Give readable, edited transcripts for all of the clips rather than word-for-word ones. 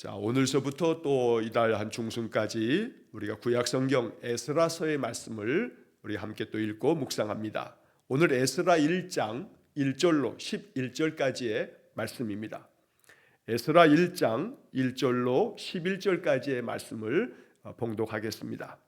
자, 오늘서부터 또 이달 한 중순까지 우리가 구약 성경 에스라서의 말씀을 우리 함께 또 읽고 묵상합니다. 오늘 에스라 1장 1절로 11절까지의 말씀입니다. 에스라 1장 1절로 11절까지의 말씀을 봉독하겠습니다.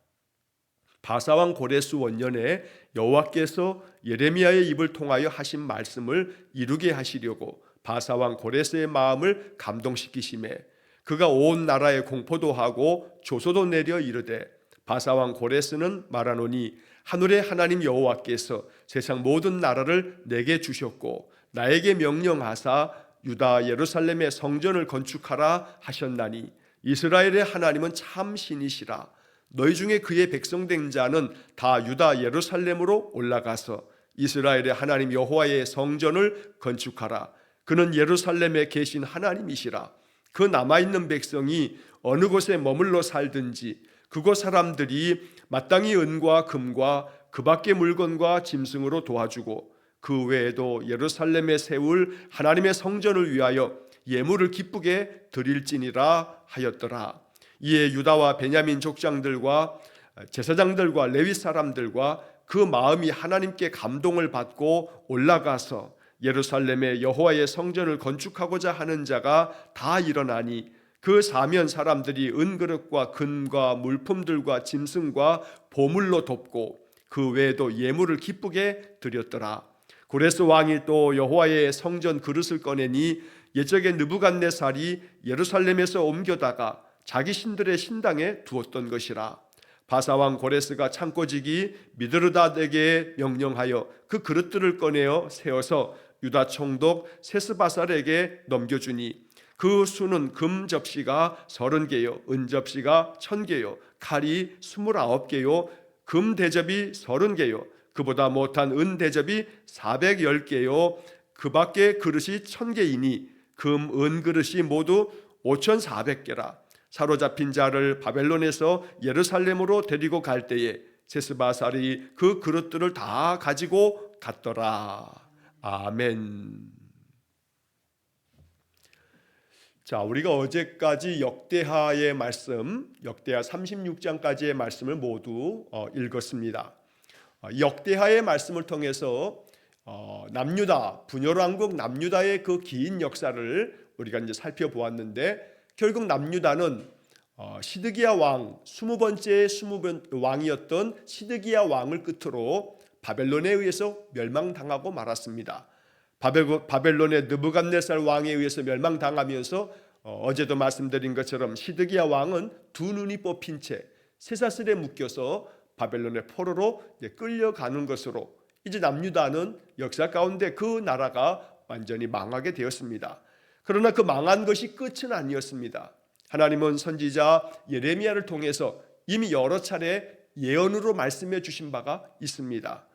바사왕 고레스 원년에 여호와께서 예레미야의 입을 통하여 하신 말씀을 이루게 하시려고 바사왕 고레스의 마음을 감동시키심에 그가 온 나라에 공포도 하고 조소도 내려 이르되 바사왕 고레스는 말하노니 하늘의 하나님 여호와께서 세상 모든 나라를 내게 주셨고 나에게 명령하사 유다 예루살렘의 성전을 건축하라 하셨나니 이스라엘의 하나님은 참 신이시라. 너희 중에 그의 백성된 자는 다 유다 예루살렘으로 올라가서 이스라엘의 하나님 여호와의 성전을 건축하라. 그는 예루살렘에 계신 하나님이시라. 그 남아있는 백성이 어느 곳에 머물러 살든지 그곳 사람들이 마땅히 은과 금과 그 밖의 물건과 짐승으로 도와주고 그 외에도 예루살렘에 세울 하나님의 성전을 위하여 예물을 기쁘게 드릴지니라 하였더라. 이에 유다와 베냐민 족장들과 제사장들과 레위 사람들과 그 마음이 하나님께 감동을 받고 올라가서 예루살렘에 여호와의 성전을 건축하고자 하는 자가 다 일어나니 그 사면 사람들이 은그릇과 금과 물품들과 짐승과 보물로 돕고 그 외에도 예물을 기쁘게 드렸더라. 고레스 왕이 또 여호와의 성전 그릇을 꺼내니 옛적에 느부갓네살이 예루살렘에서 옮겨다가 자기 신들의 신당에 두었던 것이라. 바사왕 고레스가 창고지기 미드르닷에게 명령하여 그 그릇들을 꺼내어 세워서 유다 총독 세스바살에게 넘겨주니 그 수는 금 접시가 30개요 은 접시가 1000개요 칼이 29개요 금 대접이 30개요 그보다 못한 은 대접이 410개요 그 밖에 그릇이 1000개이니 금 은 그릇이 모두 5400개라. 사로잡힌 자를 바벨론에서 예루살렘으로 데리고 갈 때에 세스바살이 그 그릇들을 다 가지고 갔더라. 아멘. 자, 우리가 어제까지 역대하의 말씀, 역대하 36장까지의 말씀을 모두 읽었습니다. 역대하의 말씀을 통해서 남유다, 분열왕국 남유다의 그 긴 역사를 우리가 이제 살펴보았는데 결국 남유다는 시드기야 왕 20번째 왕이었던 시드기야 왕을 끝으로 바벨론에 의해서 멸망당하고 말았습니다. 바벨론의 느부갓네살 왕에 의해서 멸망당하면서 어제도 말씀드린 것처럼 시드기야 왕은 두 눈이 뽑힌 채 쇠사슬에 묶여서 바벨론의 포로로 끌려가는 것으로 이제 남유다는 역사 가운데 그 나라가 완전히 망하게 되었습니다. 그러나 그 망한 것이 끝은 아니었습니다. 하나님은 선지자 예레미야를 통해서 이미 여러 차례 예언으로 말씀해 주신 바가 있습니다.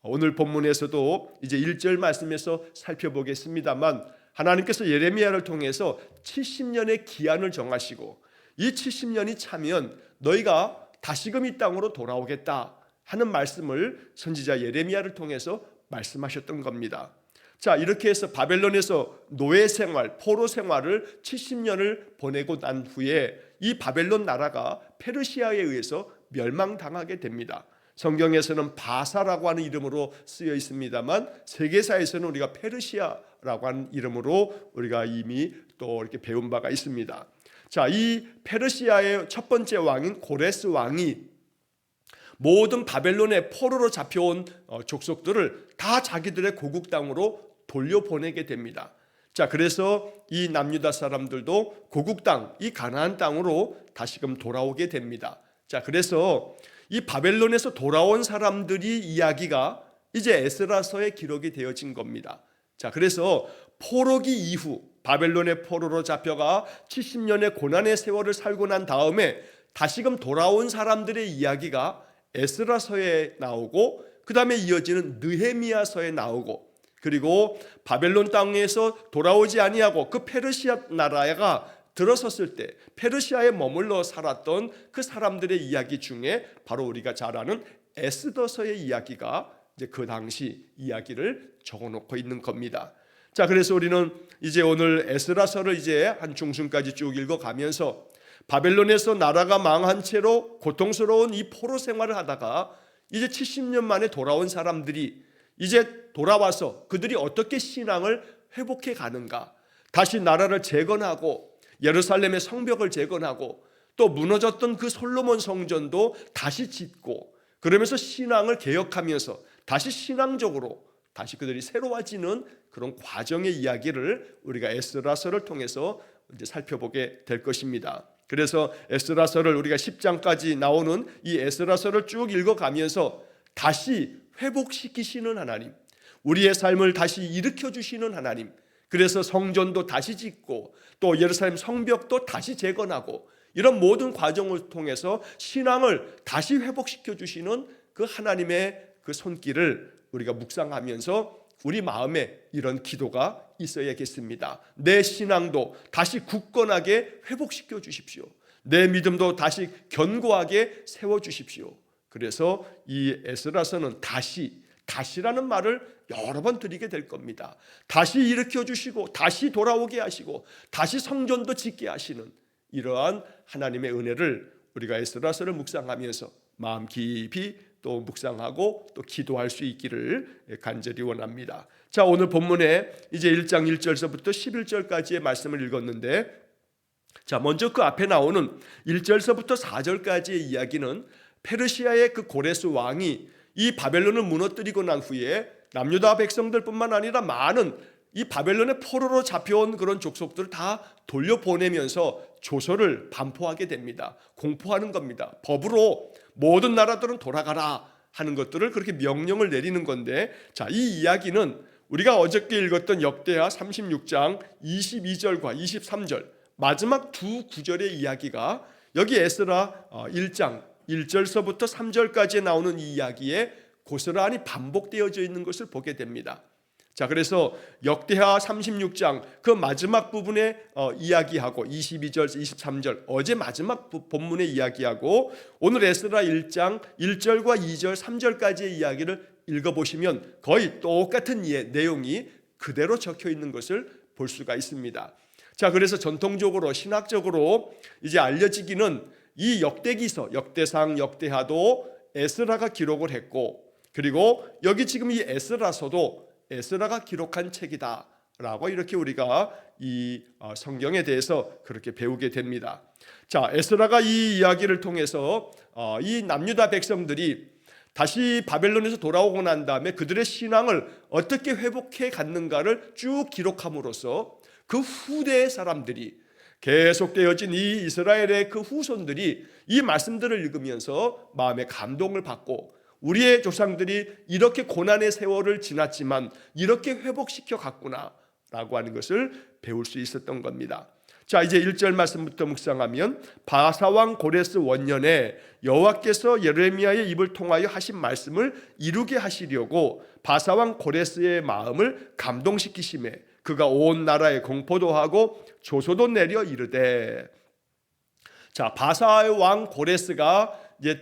오늘 본문에서도 이제 1절 말씀에서 살펴보겠습니다만 하나님께서 예레미야를 통해서 70년의 기한을 정하시고 이 70년이 차면 너희가 다시금 이 땅으로 돌아오겠다 하는 말씀을 선지자 예레미야를 통해서 말씀하셨던 겁니다. 자, 이렇게 해서 바벨론에서 노예 생활, 포로 생활을 70년을 보내고 난 후에 이 바벨론 나라가 페르시아에 의해서 멸망당하게 됩니다. 성경에서는 바사라고 하는 이름으로 쓰여 있습니다만 세계사에서는 우리가 페르시아라고 하는 이름으로 우리가 이미 또 이렇게 배운 바가 있습니다. 자, 이 페르시아의 첫 번째 왕인 고레스 왕이 모든 바벨론의 포로로 잡혀온 족속들을 다 자기들의 고국 땅으로 돌려보내게 됩니다. 자, 그래서 이 남유다 사람들도 고국 땅, 이 가나안 땅으로 다시금 돌아오게 됩니다. 자, 그래서 이 바벨론에서 돌아온 사람들이 이야기가 이제 에스라서에 기록이 되어진 겁니다. 자, 그래서 포로기 이후 바벨론의 포로로 잡혀가 70년의 고난의 세월을 살고 난 다음에 다시금 돌아온 사람들의 이야기가 에스라서에 나오고 그 다음에 이어지는 느헤미야서에 나오고 그리고 바벨론 땅에서 돌아오지 아니하고 그 페르시아 나라가 들어섰을 때 페르시아에 머물러 살았던 그 사람들의 이야기 중에 바로 우리가 잘 아는 에스더서의 이야기가 이제 그 당시 이야기를 적어놓고 있는 겁니다. 자, 그래서 우리는 이제 오늘 에스라서를 이제 한 중순까지 쭉 읽어가면서 바벨론에서 나라가 망한 채로 고통스러운 이 포로 생활을 하다가 이제 70년 만에 돌아온 사람들이 이제 돌아와서 그들이 어떻게 신앙을 회복해 가는가, 다시 나라를 재건하고 예루살렘의 성벽을 재건하고 또 무너졌던 그 솔로몬 성전도 다시 짓고 그러면서 신앙을 개혁하면서 다시 신앙적으로 다시 그들이 새로워지는 그런 과정의 이야기를 우리가 에스라서를 통해서 이제 살펴보게 될 것입니다. 그래서 에스라서를 우리가 10장까지 나오는 이 에스라서를 쭉 읽어가면서 다시 회복시키시는 하나님, 우리의 삶을 다시 일으켜 주시는 하나님, 그래서 성전도 다시 짓고 또 예루살렘 성벽도 다시 재건하고 이런 모든 과정을 통해서 신앙을 다시 회복시켜 주시는 그 하나님의 그 손길을 우리가 묵상하면서 우리 마음에 이런 기도가 있어야겠습니다. 내 신앙도 다시 굳건하게 회복시켜 주십시오. 내 믿음도 다시 견고하게 세워 주십시오. 그래서 이 에스라서는 다시라는 말을 여러 번 드리게 될 겁니다. 다시 일으켜 주시고 다시 돌아오게 하시고 다시 성전도 짓게 하시는 이러한 하나님의 은혜를 우리가 에스라서를 묵상하면서 마음 깊이 또 묵상하고 또 기도할 수 있기를 간절히 원합니다. 자, 오늘 본문에 이제 1장 1절서부터 11절까지의 말씀을 읽었는데, 자, 먼저 그 앞에 나오는 1절서부터 4절까지의 이야기는 페르시아의 그 고레스 왕이 이 바벨론을 무너뜨리고 난 후에 남유다 백성들뿐만 아니라 많은 이 바벨론의 포로로 잡혀온 그런 족속들을 다 돌려보내면서 조서를 반포하게 됩니다. 공포하는 겁니다. 법으로 모든 나라들은 돌아가라 하는 것들을 그렇게 명령을 내리는 건데, 자, 이 이야기는 우리가 어저께 읽었던 역대하 36장 22절과 23절 마지막 두 구절의 이야기가 여기 에스라 1장 1절서부터 3절까지 나오는 이 이야기에 고스란히 반복되어져 있는 것을 보게 됩니다. 자, 그래서 역대하 36장 그 마지막 부분에 이야기하고 22절, 23절 어제 마지막 본문에 이야기하고 오늘 에스라 1장 1절과 2절, 3절까지의 이야기를 읽어보시면 거의 똑같은 내용이 그대로 적혀 있는 것을 볼 수가 있습니다. 자, 그래서 전통적으로 신학적으로 이제 알려지기는 이 역대기서, 역대상, 역대하도 에스라가 기록을 했고, 그리고 여기 지금 이 에스라서도 에스라가 기록한 책이다라고 이렇게 우리가 이 성경에 대해서 그렇게 배우게 됩니다. 자, 에스라가 이 이야기를 통해서 이 남유다 백성들이 다시 바벨론에서 돌아오고 난 다음에 그들의 신앙을 어떻게 회복해 갔는가를 쭉 기록함으로써 그 후대의 사람들이 계속되어진 이 이스라엘의 그 후손들이 이 말씀들을 읽으면서 마음의 감동을 받고 우리의 조상들이 이렇게 고난의 세월을 지났지만 이렇게 회복시켜 갔구나 라고 하는 것을 배울 수 있었던 겁니다. 자, 이제 1절 말씀부터 묵상하면 바사왕 고레스 원년에 여호와께서 예레미야의 입을 통하여 하신 말씀을 이루게 하시려고 바사왕 고레스의 마음을 감동시키심에 그가 온 나라에 공포도 하고 조소도 내려 이르되. 자, 바사의 왕 고레스가 이제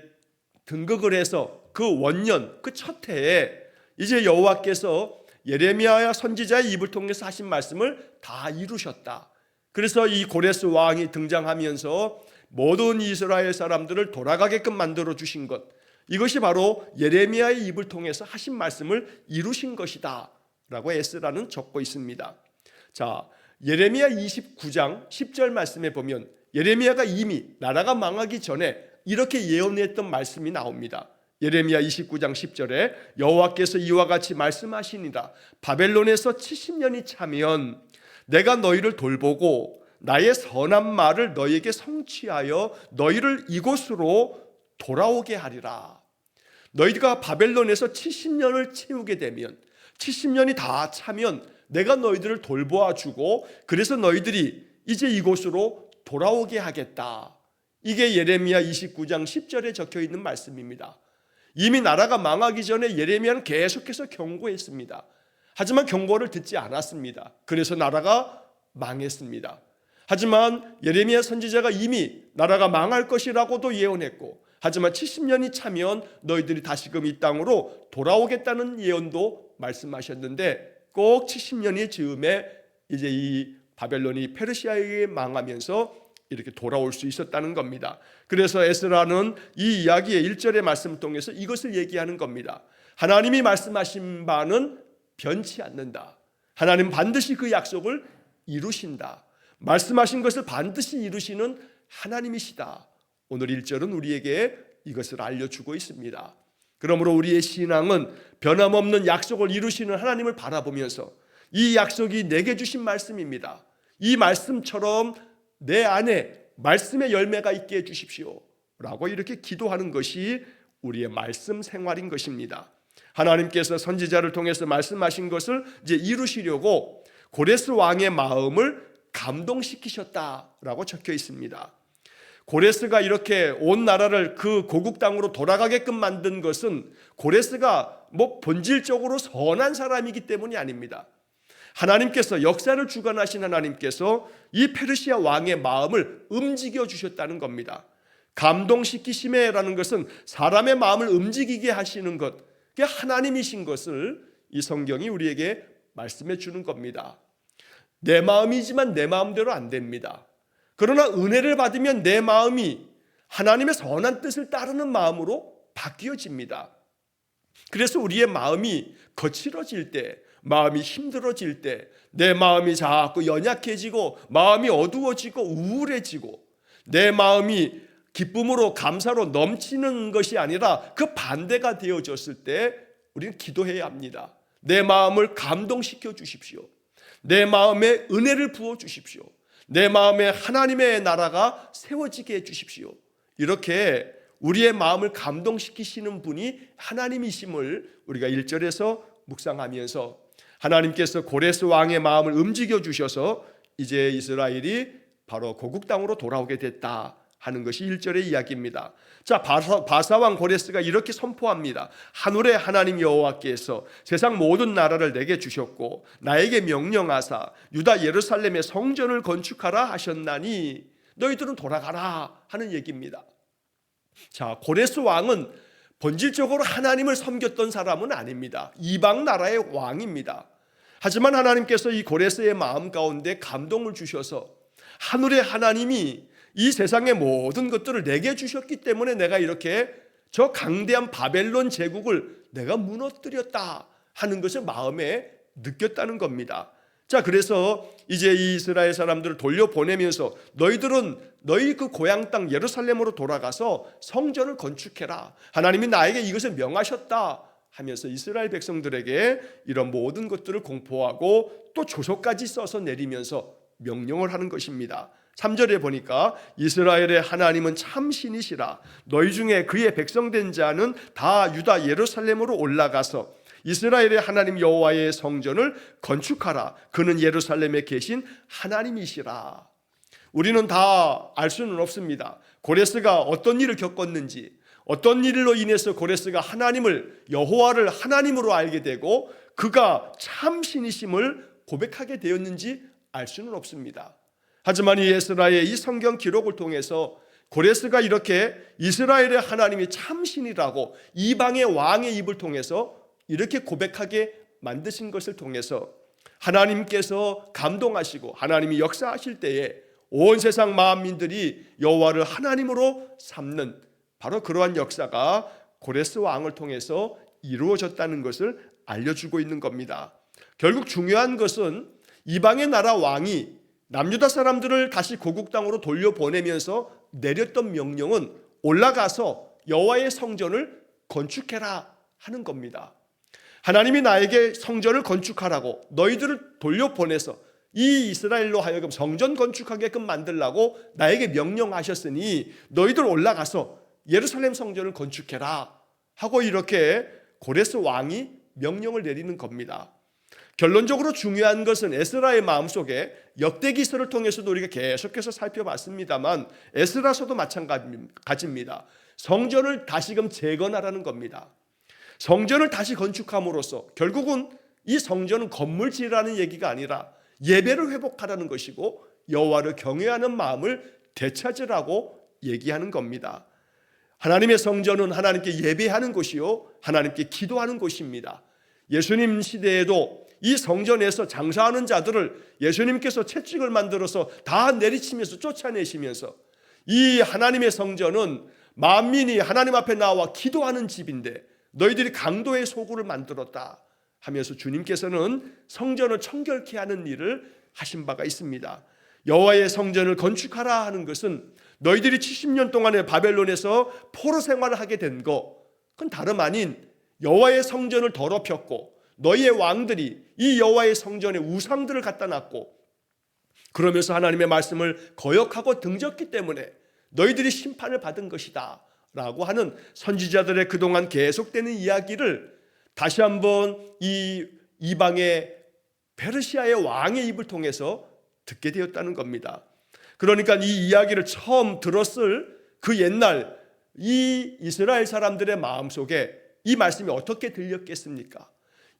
등극을 해서 그 원년 그 첫 해에 이제 여호와께서 예레미야 선지자의 입을 통해서 하신 말씀을 다 이루셨다. 그래서 이 고레스 왕이 등장하면서 모든 이스라엘 사람들을 돌아가게끔 만들어 주신 것, 이것이 바로 예레미야의 입을 통해서 하신 말씀을 이루신 것이다 라고 에스라는 적고 있습니다. 자, 예레미야 29장 10절 말씀에 보면 예레미야가 이미 나라가 망하기 전에 이렇게 예언했던 말씀이 나옵니다. 예레미야 29장 10절에 여호와께서 이와 같이 말씀하시니라. 바벨론에서 70년이 차면 내가 너희를 돌보고 나의 선한 말을 너희에게 성취하여 너희를 이곳으로 돌아오게 하리라. 너희가 바벨론에서 70년을 채우게 되면 70년이 다 차면 내가 너희들을 돌보아 주고 그래서 너희들이 이제 이곳으로 돌아오게 하겠다. 이게 예레미야 29장 10절에 적혀 있는 말씀입니다. 이미 나라가 망하기 전에 예레미야는 계속해서 경고했습니다. 하지만 경고를 듣지 않았습니다. 그래서 나라가 망했습니다. 하지만 예레미야 선지자가 이미 나라가 망할 것이라고도 예언했고, 하지만 70년이 차면 너희들이 다시금 이 땅으로 돌아오겠다는 예언도 말씀하셨는데 꼭 70년이 즈음에 이제 이 바벨론이 페르시아에게 망하면서 이렇게 돌아올 수 있었다는 겁니다. 그래서 에스라는 이 이야기의 1절의 말씀을 통해서 이것을 얘기하는 겁니다. 하나님이 말씀하신 바는 변치 않는다. 하나님 반드시 그 약속을 이루신다. 말씀하신 것을 반드시 이루시는 하나님이시다. 오늘 1절은 우리에게 이것을 알려주고 있습니다. 그러므로 우리의 신앙은 변함없는 약속을 이루시는 하나님을 바라보면서 이 약속이 내게 주신 말씀입니다. 이 말씀처럼 내 안에 말씀의 열매가 있게 해주십시오 라고 이렇게 기도하는 것이 우리의 말씀 생활인 것입니다. 하나님께서 선지자를 통해서 말씀하신 것을 이제 이루시려고 고레스 왕의 마음을 감동시키셨다라고 적혀 있습니다. 고레스가 이렇게 온 나라를 그 고국 땅으로 돌아가게끔 만든 것은 고레스가 본질적으로 선한 사람이기 때문이 아닙니다. 하나님께서 역사를 주관하신 하나님께서 이 페르시아 왕의 마음을 움직여 주셨다는 겁니다. 감동시키심이라는 것은 사람의 마음을 움직이게 하시는 것, 그게 하나님이신 것을 이 성경이 우리에게 말씀해 주는 겁니다. 내 마음이지만 내 마음대로 안 됩니다. 그러나 은혜를 받으면 내 마음이 하나님의 선한 뜻을 따르는 마음으로 바뀌어집니다. 그래서 우리의 마음이 거칠어질 때, 마음이 힘들어질 때, 내 마음이 자꾸 연약해지고 마음이 어두워지고 우울해지고 내 마음이 기쁨으로 감사로 넘치는 것이 아니라 그 반대가 되어졌을 때 우리는 기도해야 합니다. 내 마음을 감동시켜 주십시오. 내 마음에 은혜를 부어 주십시오. 내 마음에 하나님의 나라가 세워지게 해주십시오. 이렇게 우리의 마음을 감동시키시는 분이 하나님이심을 우리가 1절에서 묵상하면서 하나님께서 고레스 왕의 마음을 움직여 주셔서 이제 이스라엘이 바로 고국 땅으로 돌아오게 됐다 하는 것이 1절의 이야기입니다. 자, 바사왕 고레스가 이렇게 선포합니다. 하늘의 하나님 여호와께서 세상 모든 나라를 내게 주셨고 나에게 명령하사 유다 예루살렘의 성전을 건축하라 하셨나니 너희들은 돌아가라 하는 얘기입니다. 자, 고레스 왕은 본질적으로 하나님을 섬겼던 사람은 아닙니다. 이방 나라의 왕입니다. 하지만 하나님께서 이 고레스의 마음 가운데 감동을 주셔서 하늘의 하나님이 이 세상의 모든 것들을 내게 주셨기 때문에 내가 이렇게 저 강대한 바벨론 제국을 내가 무너뜨렸다 하는 것을 마음에 느꼈다는 겁니다. 자, 그래서 이제 이 이스라엘 사람들을 돌려보내면서 너희들은 너희 그 고향 땅 예루살렘으로 돌아가서 성전을 건축해라. 하나님이 나에게 이것을 명하셨다 하면서 이스라엘 백성들에게 이런 모든 것들을 공포하고 또 조서까지 써서 내리면서 명령을 하는 것입니다. 3절에 보니까 이스라엘의 하나님은 참 신이시라. 너희 중에 그의 백성된 자는 다 유다 예루살렘으로 올라가서 이스라엘의 하나님 여호와의 성전을 건축하라. 그는 예루살렘에 계신 하나님이시라. 우리는 다 알 수는 없습니다. 고레스가 어떤 일을 겪었는지, 어떤 일로 인해서 고레스가 하나님을, 여호와를 하나님으로 알게 되고 그가 참 신이심을 고백하게 되었는지 알 수는 없습니다. 하지만 이 에스라의 이 성경 기록을 통해서 고레스가 이렇게 이스라엘의 하나님이 참 신이라고 이방의 왕의 입을 통해서 이렇게 고백하게 만드신 것을 통해서 하나님께서 감동하시고 하나님이 역사하실 때에 온 세상 만민들이 여호와를 하나님으로 삼는 바로 그러한 역사가 고레스 왕을 통해서 이루어졌다는 것을 알려주고 있는 겁니다. 결국 중요한 것은 이방의 나라 왕이 남유다 사람들을 다시 고국 땅으로 돌려보내면서 내렸던 명령은 올라가서 여호와의 성전을 건축해라 하는 겁니다. 하나님이 나에게 성전을 건축하라고 너희들을 돌려보내서 이 이스라엘로 하여금 성전 건축하게끔 만들라고 나에게 명령하셨으니 너희들 올라가서 예루살렘 성전을 건축해라 하고 이렇게 고레스 왕이 명령을 내리는 겁니다. 결론적으로 중요한 것은 에스라의 마음속에 역대기서를 통해서도 우리가 계속해서 살펴봤습니다만 에스라서도 마찬가지입니다. 성전을 다시금 재건하라는 겁니다. 성전을 다시 건축함으로써 결국은 이 성전은 건물 지으라는 얘기가 아니라 예배를 회복하라는 것이고 여호와를 경외하는 마음을 되찾으라고 얘기하는 겁니다. 하나님의 성전은 하나님께 예배하는 곳이요 하나님께 기도하는 곳입니다. 예수님 시대에도 이 성전에서 장사하는 자들을 예수님께서 채찍을 만들어서 다 내리치면서 쫓아내시면서 이 하나님의 성전은 만민이 하나님 앞에 나와 기도하는 집인데 너희들이 강도의 소굴을 만들었다 하면서 주님께서는 성전을 청결케 하는 일을 하신 바가 있습니다. 여호와의 성전을 건축하라 하는 것은 너희들이 70년 동안에 바벨론에서 포로 생활을 하게 된 거, 그건 다름 아닌 여호와의 성전을 더럽혔고 너희의 왕들이 이 여호와의 성전에 우상들을 갖다 놨고 그러면서 하나님의 말씀을 거역하고 등졌기 때문에 너희들이 심판을 받은 것이다 라고 하는 선지자들의 그동안 계속되는 이야기를 다시 한번 이 이방의 페르시아의 왕의 입을 통해서 듣게 되었다는 겁니다. 그러니까 이 이야기를 처음 들었을 그 옛날 이 이스라엘 사람들의 마음속에 이 말씀이 어떻게 들렸겠습니까?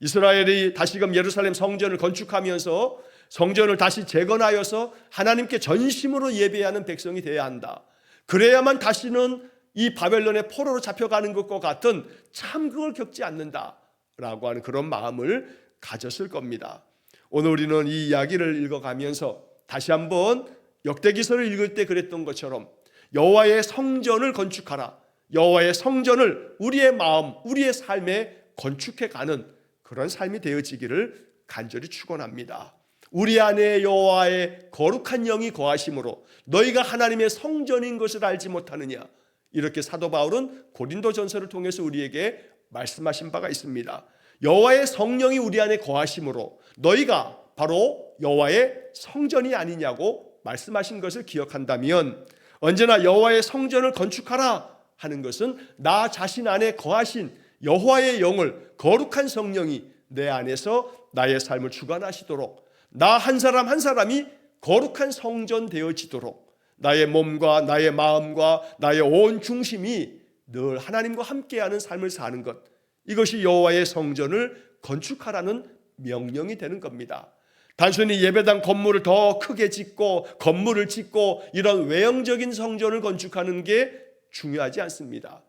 이스라엘이 다시금 예루살렘 성전을 건축하면서 성전을 다시 재건하여서 하나님께 전심으로 예배하는 백성이 되어야 한다. 그래야만 다시는 이 바벨론의 포로로 잡혀가는 것과 같은 참극을 겪지 않는다라고 하는 그런 마음을 가졌을 겁니다. 오늘 우리는 이 이야기를 읽어가면서 다시 한번 역대기서를 읽을 때 그랬던 것처럼 여호와의 성전을 건축하라. 여호와의 성전을 우리의 마음, 우리의 삶에 건축해가는 그런 삶이 되어지기를 간절히 축원합니다. 우리 안에 여호와의 거룩한 영이 거하심으로 너희가 하나님의 성전인 것을 알지 못하느냐. 이렇게 사도 바울은 고린도전서를 통해서 우리에게 말씀하신 바가 있습니다. 여호와의 성령이 우리 안에 거하심으로 너희가 바로 여호와의 성전이 아니냐고 말씀하신 것을 기억한다면 언제나 여호와의 성전을 건축하라 하는 것은 나 자신 안에 거하신 여호와의 영을 거룩한 성령이 내 안에서 나의 삶을 주관하시도록 나 한 사람 한 사람이 거룩한 성전 되어지도록 나의 몸과 나의 마음과 나의 온 중심이 늘 하나님과 함께하는 삶을 사는 것, 이것이 여호와의 성전을 건축하라는 명령이 되는 겁니다. 단순히 예배당 건물을 더 크게 짓고 건물을 짓고 이런 외형적인 성전을 건축하는 게 중요하지 않습니다.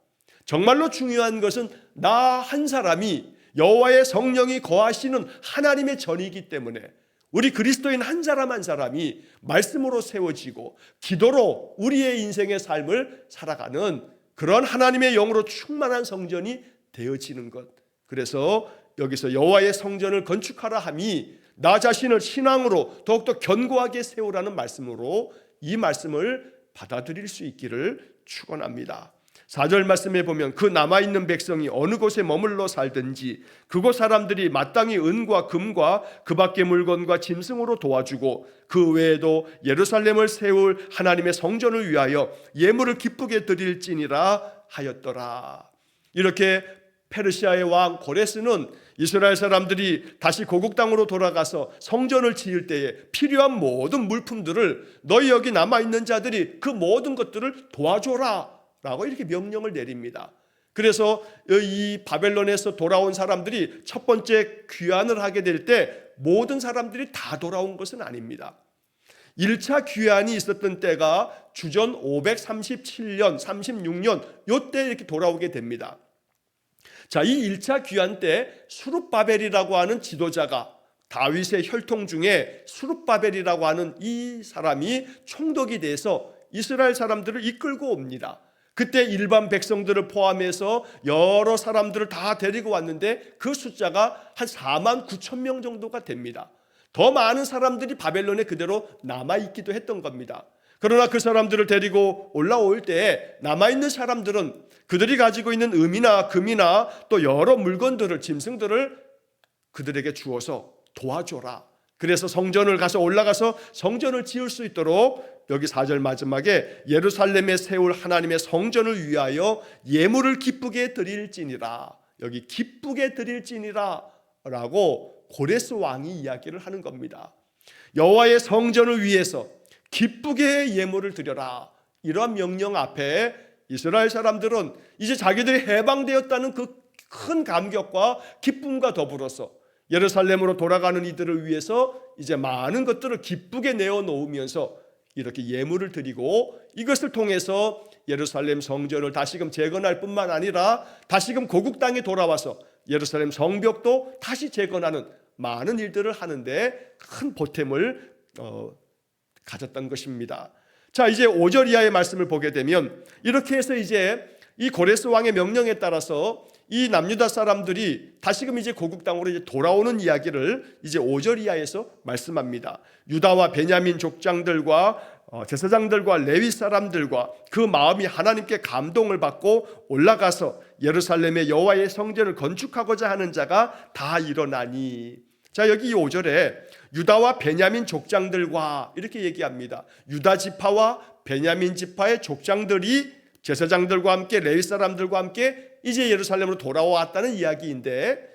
정말로 중요한 것은 나 한 사람이 여호와의 성령이 거하시는 하나님의 전이기 때문에 우리 그리스도인 한 사람 한 사람이 말씀으로 세워지고 기도로 우리의 인생의 삶을 살아가는 그런 하나님의 영으로 충만한 성전이 되어지는 것. 그래서 여기서 여호와의 성전을 건축하라 함이 나 자신을 신앙으로 더욱더 견고하게 세우라는 말씀으로 이 말씀을 받아들일 수 있기를 축원합니다. 4절 말씀에 보면 그 남아있는 백성이 어느 곳에 머물러 살든지 그곳 사람들이 마땅히 은과 금과 그 밖의 물건과 짐승으로 도와주고 그 외에도 예루살렘을 세울 하나님의 성전을 위하여 예물을 기쁘게 드릴지니라 하였더라. 이렇게 페르시아의 왕 고레스는 이스라엘 사람들이 다시 고국 땅으로 돌아가서 성전을 지을 때에 필요한 모든 물품들을 너희 여기 남아있는 자들이 그 모든 것들을 도와줘라 라고 이렇게 명령을 내립니다. 그래서 이 바벨론에서 돌아온 사람들이 첫 번째 귀환을 하게 될 때 모든 사람들이 다 돌아온 것은 아닙니다. 1차 귀환이 있었던 때가 주전 537년, 36년 이때 이렇게 돌아오게 됩니다. 자, 이 1차 귀환 때 수룹바벨이라고 하는 지도자가 다윗의 혈통 중에 수룹바벨이라고 하는 이 사람이 총독이 돼서 이스라엘 사람들을 이끌고 옵니다. 그때 일반 백성들을 포함해서 여러 사람들을 다 데리고 왔는데 그 숫자가 한 4만 9천 명 정도가 됩니다. 더 많은 사람들이 바벨론에 그대로 남아있기도 했던 겁니다. 그러나 그 사람들을 데리고 올라올 때 남아있는 사람들은 그들이 가지고 있는 은이나 금이나 또 여러 물건들을, 짐승들을 그들에게 주어서 도와줘라. 그래서 성전을 가서 올라가서 성전을 지을 수 있도록 여기 4절 마지막에 예루살렘에 세울 하나님의 성전을 위하여 예물을 기쁘게 드릴지니라. 여기 기쁘게 드릴지니라 라고 고레스 왕이 이야기를 하는 겁니다. 여호와의 성전을 위해서 기쁘게 예물을 드려라. 이러한 명령 앞에 이스라엘 사람들은 이제 자기들이 해방되었다는 그 큰 감격과 기쁨과 더불어서 예루살렘으로 돌아가는 이들을 위해서 이제 많은 것들을 기쁘게 내어놓으면서 이렇게 예물을 드리고 이것을 통해서 예루살렘 성전을 다시금 재건할 뿐만 아니라 다시금 고국 땅에 돌아와서 예루살렘 성벽도 다시 재건하는 많은 일들을 하는데 큰 보탬을 가졌던 것입니다. 자, 이제 5절 이하의 말씀을 보게 되면 이렇게 해서 이제 이 고레스 왕의 명령에 따라서 이 남유다 사람들이 다시금 이제 고국 땅으로 이제 돌아오는 이야기를 이제 5절 이하에서 말씀합니다. 유다와 베냐민 족장들과 제사장들과 레위 사람들과 그 마음이 하나님께 감동을 받고 올라가서 예루살렘의 여호와의 성전을 건축하고자 하는 자가 다 일어나니. 자, 여기 이 5절에 유다와 베냐민 족장들과 이렇게 얘기합니다. 유다 지파와 베냐민 지파의 족장들이 제사장들과 함께 레위 사람들과 함께 이제 예루살렘으로 돌아왔다는 이야기인데,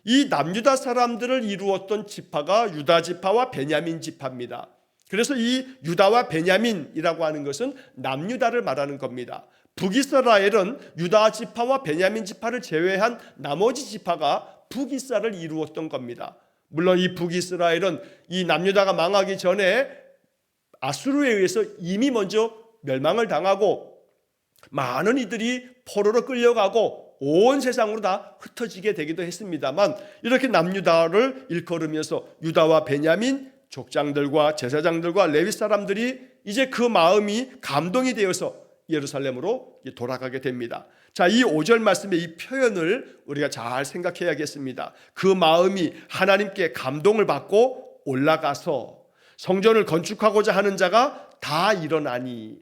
이 남유다 사람들을 이루었던 지파가 유다 지파와 베냐민 지파입니다. 그래서 이 유다와 베냐민이라고 하는 것은 남유다를 말하는 겁니다. 북이스라엘은 유다 지파와 베냐민 지파를 제외한 나머지 지파가 북이스라엘을 이루었던 겁니다. 물론 이 북이스라엘은 이 남유다가 망하기 전에 아수르에 의해서 이미 먼저 멸망을 당하고 많은 이들이 포로로 끌려가고 온 세상으로 다 흩어지게 되기도 했습니다만, 이렇게 남유다를 일컬으면서 유다와 베냐민 족장들과 제사장들과 레위 사람들이 이제 그 마음이 감동이 되어서 예루살렘으로 돌아가게 됩니다. 자, 이 5절 말씀의 이 표현을 우리가 잘 생각해야겠습니다. 그 마음이 하나님께 감동을 받고 올라가서 성전을 건축하고자 하는 자가 다 일어나니.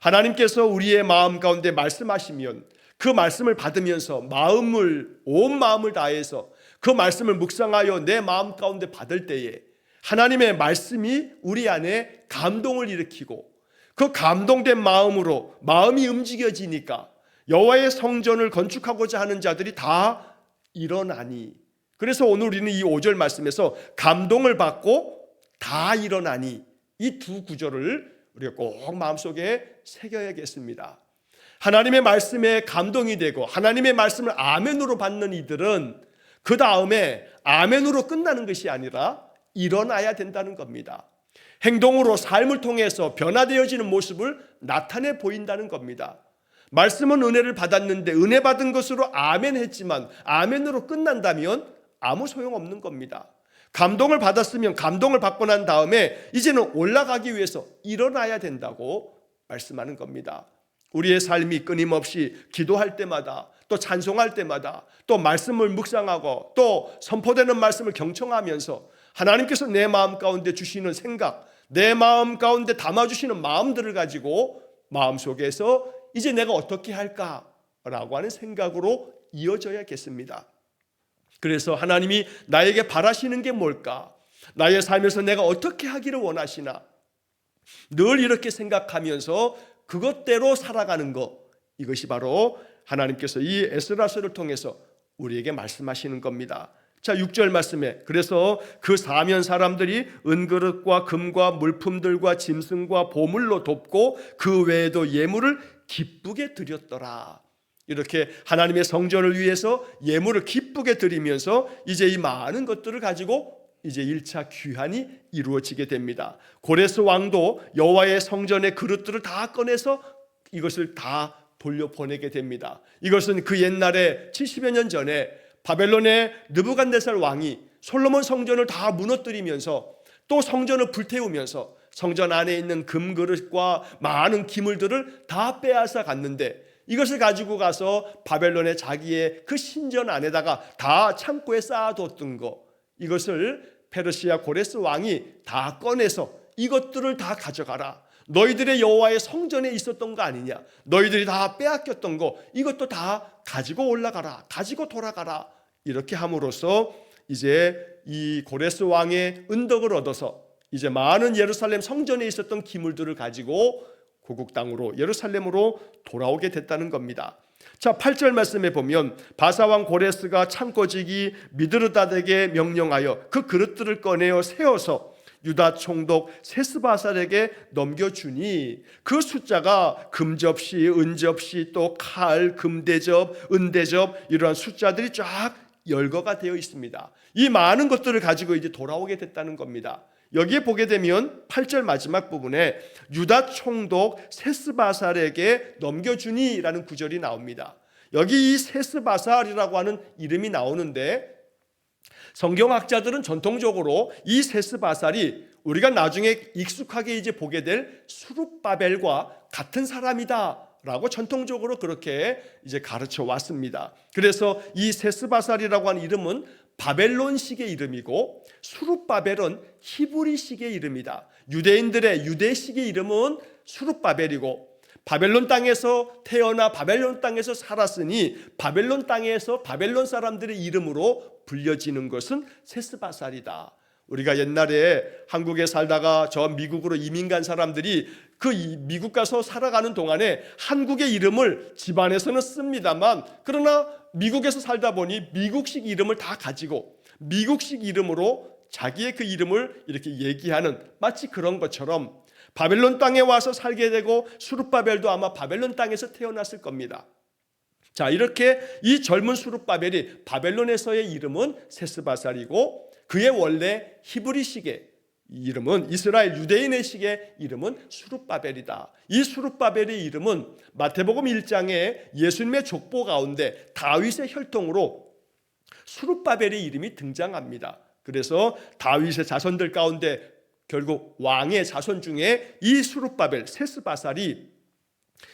하나님께서 우리의 마음 가운데 말씀하시면 그 말씀을 받으면서 온 마음을 다해서 그 말씀을 묵상하여 내 마음 가운데 받을 때에 하나님의 말씀이 우리 안에 감동을 일으키고, 그 감동된 마음으로 마음이 움직여지니까 여호와의 성전을 건축하고자 하는 자들이 다 일어나니. 그래서 오늘 우리는 이 5절 말씀에서 감동을 받고 다 일어나니, 이 두 구절을 우리가 꼭 마음속에 새겨야겠습니다. 하나님의 말씀에 감동이 되고 하나님의 말씀을 아멘으로 받는 이들은 그 다음에 아멘으로 끝나는 것이 아니라 일어나야 된다는 겁니다. 행동으로 삶을 통해서 변화되어지는 모습을 나타내 보인다는 겁니다. 말씀은 은혜를 받았는데 은혜 받은 것으로 아멘 했지만 아멘으로 끝난다면 아무 소용없는 겁니다. 감동을 받았으면 감동을 받고 난 다음에 이제는 올라가기 위해서 일어나야 된다고 말씀하는 겁니다. 우리의 삶이 끊임없이 기도할 때마다, 또 찬송할 때마다, 또 말씀을 묵상하고 또 선포되는 말씀을 경청하면서 하나님께서 내 마음 가운데 주시는 생각, 내 마음 가운데 담아주시는 마음들을 가지고 마음속에서 이제 내가 어떻게 할까라고 하는 생각으로 이어져야겠습니다. 그래서 하나님이 나에게 바라시는 게 뭘까? 나의 삶에서 내가 어떻게 하기를 원하시나? 늘 이렇게 생각하면서 그것대로 살아가는 것, 이것이 바로 하나님께서 이 에스라서를 통해서 우리에게 말씀하시는 겁니다. 자, 6절 말씀에 그래서 그 사면 사람들이 은그릇과 금과 물품들과 짐승과 보물로 돕고 그 외에도 예물을 기쁘게 드렸더라. 이렇게 하나님의 성전을 위해서 예물을 기쁘게 드리면서 이제 이 많은 것들을 가지고 이제 1차 귀환이 이루어지게 됩니다. 고레스 왕도 여호와의 성전의 그릇들을 다 꺼내서 이것을 다 돌려보내게 됩니다. 이것은 그 옛날에 70여 년 전에 바벨론의 느부갓네살 왕이 솔로몬 성전을 다 무너뜨리면서 또 성전을 불태우면서 성전 안에 있는 금그릇과 많은 기물들을 다 빼앗아 갔는데, 이것을 가지고 가서 바벨론의 자기의 그 신전 안에다가 다 창고에 쌓아뒀던 거, 이것을 페르시아 고레스 왕이 다 꺼내서 이것들을 다 가져가라. 너희들의 여호와의 성전에 있었던 거 아니냐? 너희들이 다 빼앗겼던 거, 이것도 다 가지고 올라가라. 가지고 돌아가라. 이렇게 함으로써 이제 이 고레스 왕의 은덕을 얻어서 이제 많은 예루살렘 성전에 있었던 기물들을 가지고 고국 땅으로 예루살렘으로 돌아오게 됐다는 겁니다. 자, 8절 말씀에 보면 바사왕 고레스가 창고지기 미드르닷에게 명령하여 그 그릇들을 꺼내어 세워서 유다 총독 세스바살에게 넘겨주니, 그 숫자가 금접시, 은접시, 또 칼, 금대접, 은대접, 이러한 숫자들이 쫙 열거가 되어 있습니다. 이 많은 것들을 가지고 이제 돌아오게 됐다는 겁니다. 여기에 보게 되면 8절 마지막 부분에 유다 총독 세스바살에게 넘겨주니 라는 구절이 나옵니다. 여기 이 세스바살이라고 하는 이름이 나오는데, 성경학자들은 전통적으로 이 세스바살이 우리가 나중에 익숙하게 이제 보게 될 수룹바벨과 같은 사람이다라고 전통적으로 그렇게 이제 가르쳐 왔습니다. 그래서 이 세스바살이라고 하는 이름은 바벨론식의 이름이고 수룹바벨은 히브리식의 이름이다. 유대인들의 유대식의 이름은 수룹바벨이고 바벨론 땅에서 태어나 바벨론 땅에서 살았으니 바벨론 땅에서 바벨론 사람들의 이름으로 불려지는 것은 세스바살이다. 우리가 옛날에 한국에 살다가 저 미국으로 이민 간 사람들이 그 미국 가서 살아가는 동안에 한국의 이름을 집안에서는 씁니다만, 그러나 미국에서 살다 보니 미국식 이름을 다 가지고 미국식 이름으로 자기의 그 이름을 이렇게 얘기하는, 마치 그런 것처럼 바벨론 땅에 와서 살게 되고 수룹바벨도 아마 바벨론 땅에서 태어났을 겁니다. 자, 이렇게 이 젊은 수룹바벨이 바벨론에서의 이름은 세스바살이고 그의 원래 히브리식의 이름은, 이스라엘 유대인의 식의 이름은 수룹바벨이다. 이 수룹바벨의 이름은 마태복음 1장에 예수님의 족보 가운데 다윗의 혈통으로 수룹바벨의 이름이 등장합니다. 그래서 다윗의 자손들 가운데 결국 왕의 자손 중에 이 수룹바벨, 세스바살이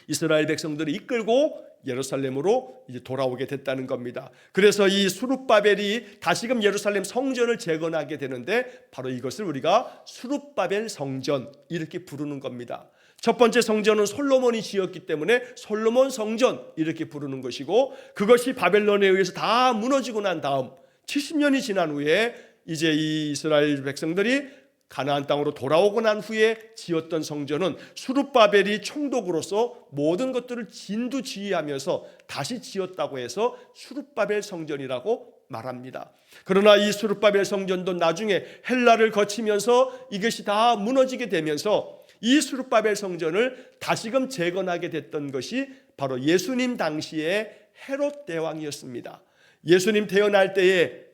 이스라엘 백성들을 이끌고 예루살렘으로 이제 돌아오게 됐다는 겁니다. 그래서 이 수룹바벨이 다시금 예루살렘 성전을 재건하게 되는데 바로 이것을 우리가 수룹바벨 성전 이렇게 부르는 겁니다. 첫 번째 성전은 솔로몬이 지었기 때문에 솔로몬 성전 이렇게 부르는 것이고, 그것이 바벨론에 의해서 다 무너지고 난 다음 70년이 지난 후에 이제 이 이스라엘 백성들이 가나안 땅으로 돌아오고 난 후에 지었던 성전은 수룹바벨이 총독으로서 모든 것들을 진두지휘하면서 다시 지었다고 해서 수룹바벨 성전이라고 말합니다. 그러나 이 수룹바벨 성전도 나중에 헬라를 거치면서 이것이 다 무너지게 되면서 이 수룹바벨 성전을 다시금 재건하게 됐던 것이 바로 예수님 당시의 헤롯 대왕이었습니다. 예수님 태어날 때에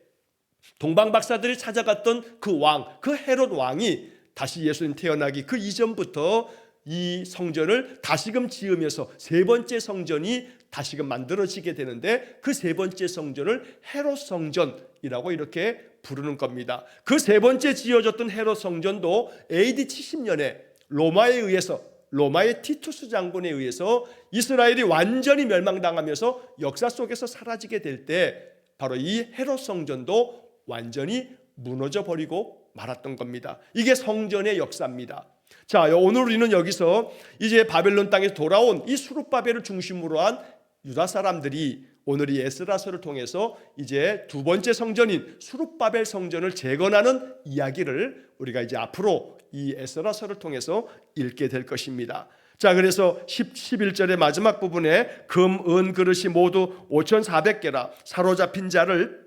동방 박사들이 찾아갔던 그 왕, 그 헤롯 왕이 다시 예수님 태어나기 그 이전부터 이 성전을 다시금 지으면서 세 번째 성전이 다시금 만들어지게 되는데, 그 세 번째 성전을 헤롯 성전이라고 이렇게 부르는 겁니다. 그 세 번째 지어졌던 헤롯 성전도 AD 70년에 로마에 의해서, 로마의 티투스 장군에 의해서 이스라엘이 완전히 멸망당하면서 역사 속에서 사라지게 될 때 바로 이 헤롯 성전도 완전히 무너져 버리고 말았던 겁니다. 이게 성전의 역사입니다. 자, 오늘 우리는 여기서 이제 바벨론 땅에서 돌아온 이 수룹바벨을 중심으로 한 유다 사람들이 오늘 이 에스라서를 통해서 이제 두 번째 성전인 수룹바벨 성전을 재건하는 이야기를 우리가 이제 앞으로 이 에스라서를 통해서 읽게 될 것입니다. 자, 그래서 11절의 마지막 부분에 금, 은 그릇이 모두 5,400개라 사로잡힌 자를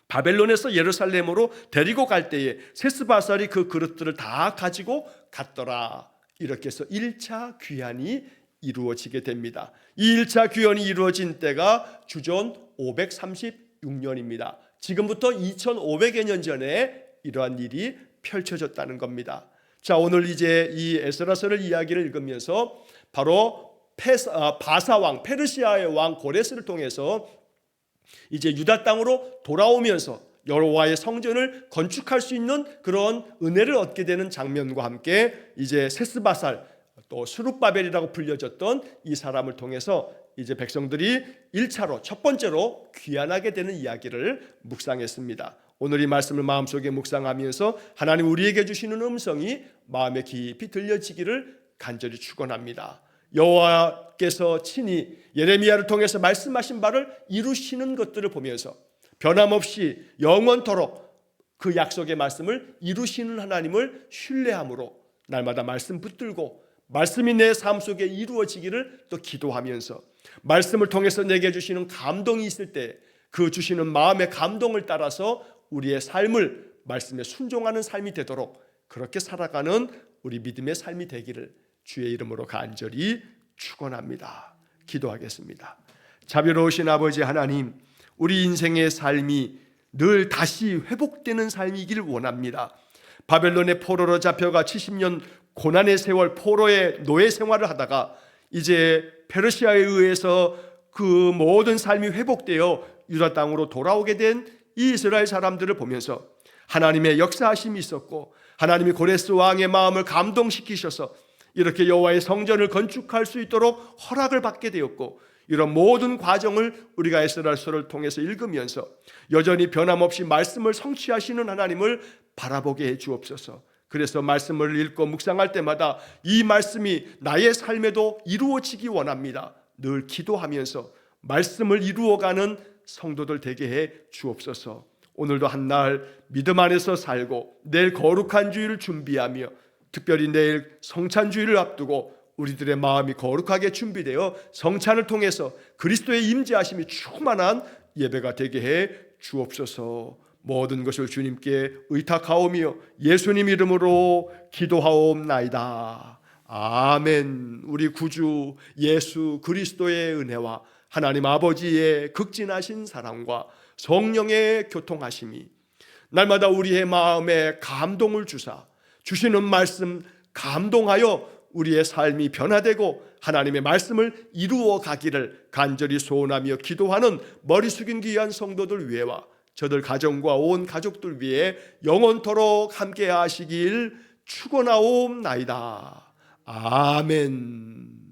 바벨론에서 예루살렘으로 데리고 갈 때에 세스바살이 그 그릇들을 다 가지고 갔더라. 이렇게 해서 1차 귀환이 이루어지게 됩니다. 이 1차 귀환이 이루어진 때가 주전 536년입니다. 지금부터 2500여 년 전에 이러한 일이 펼쳐졌다는 겁니다. 자, 오늘 이제 이 에스라서를 이야기를 읽으면서 바로 바사왕, 페르시아의 왕 고레스를 통해서 이제 유다 땅으로 돌아오면서 여호와의 성전을 건축할 수 있는 그런 은혜를 얻게 되는 장면과 함께 이제 세스바살, 또 수룹바벨이라고 불려졌던 이 사람을 통해서 이제 백성들이 1차로 첫 번째로 귀환하게 되는 이야기를 묵상했습니다. 오늘 이 말씀을 마음속에 묵상하면서 하나님 우리에게 주시는 음성이 마음에 깊이 들려지기를 간절히 축원합니다. 여호와께서 친히 예레미야를 통해서 말씀하신 바를 이루시는 것들을 보면서 변함없이 영원토록 그 약속의 말씀을 이루시는 하나님을 신뢰함으로 날마다 말씀 붙들고 말씀이 내 삶 속에 이루어지기를 또 기도하면서 말씀을 통해서 내게 주시는 감동이 있을 때 그 주시는 마음의 감동을 따라서 우리의 삶을 말씀에 순종하는 삶이 되도록 그렇게 살아가는 우리 믿음의 삶이 되기를 주의 이름으로 간절히 축원합니다. 기도하겠습니다. 자비로우신 아버지 하나님, 우리 인생의 삶이 늘 다시 회복되는 삶이길 원합니다. 바벨론의 포로로 잡혀가 70년 고난의 세월, 포로의 노예 생활을 하다가 이제 페르시아에 의해서 그 모든 삶이 회복되어 유다 땅으로 돌아오게 된 이 이스라엘 사람들을 보면서 하나님의 역사하심이 있었고 하나님이 고레스 왕의 마음을 감동시키셔서 이렇게 여호와의 성전을 건축할 수 있도록 허락을 받게 되었고, 이런 모든 과정을 우리가 에스라서를 통해서 읽으면서 여전히 변함없이 말씀을 성취하시는 하나님을 바라보게 해 주옵소서. 그래서 말씀을 읽고 묵상할 때마다 이 말씀이 나의 삶에도 이루어지기 원합니다. 늘 기도하면서 말씀을 이루어가는 성도들 되게 해 주옵소서. 오늘도 한날 믿음 안에서 살고 내일 거룩한 주일을 준비하며, 특별히 내일 성찬주의를 앞두고 우리들의 마음이 거룩하게 준비되어 성찬을 통해서 그리스도의 임재하심이 충만한 예배가 되게 해 주옵소서. 모든 것을 주님께 의탁하오며 예수님 이름으로 기도하옵나이다. 아멘. 우리 구주 예수 그리스도의 은혜와 하나님 아버지의 극진하신 사랑과 성령의 교통하심이 날마다 우리의 마음에 감동을 주사 주시는 말씀 감동하여 우리의 삶이 변화되고 하나님의 말씀을 이루어 가기를 간절히 소원하며 기도하는 머리 숙인 귀한 성도들 위해와 저들 가정과 온 가족들 위해 영원토록 함께 하시길 축원하옵나이다. 아멘.